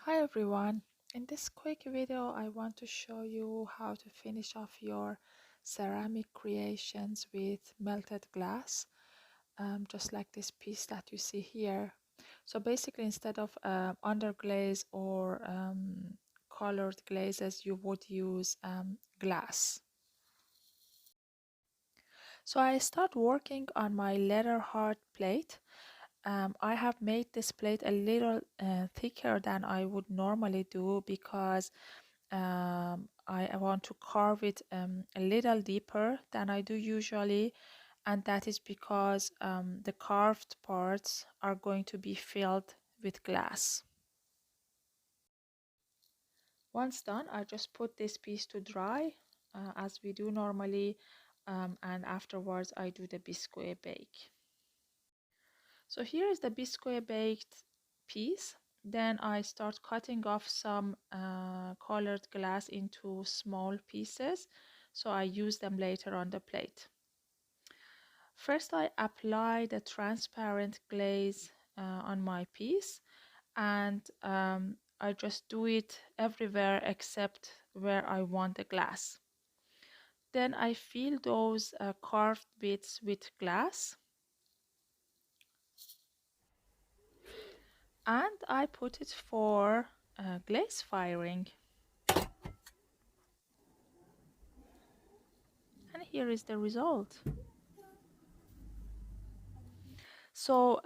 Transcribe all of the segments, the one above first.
Hi everyone. In this quick video, I want to show you how to finish off your ceramic creations with melted glass, just like this piece that you see here. So basically, instead of underglaze or colored glazes, you would use glass. So I start working on my leather hard plate. I have made this plate a little thicker than I would normally do because I want to carve it a little deeper than I do usually, and that is because the carved parts are going to be filled with glass. Once done, I just put this piece to dry as we do normally, and afterwards I do the biscuit bake. So here is the biscuit baked piece. Then I start cutting off some colored glass into small pieces, so I use them later on the plate. First I apply the transparent glaze on my piece, and I just do it everywhere except where I want the glass. Then I fill those carved bits with glass, and I put it for glaze firing. And here is the result. So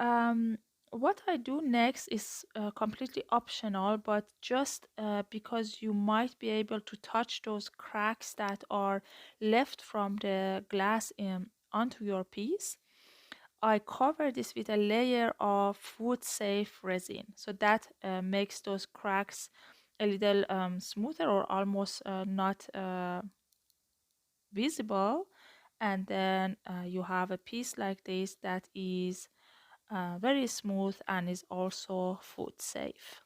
what I do next is completely optional, but just because you might be able to touch those cracks that are left from the glass onto your piece, I cover this with a layer of food-safe resin. So that makes those cracks a little smoother or almost not visible. And then you have a piece like this that is very smooth and is also food safe.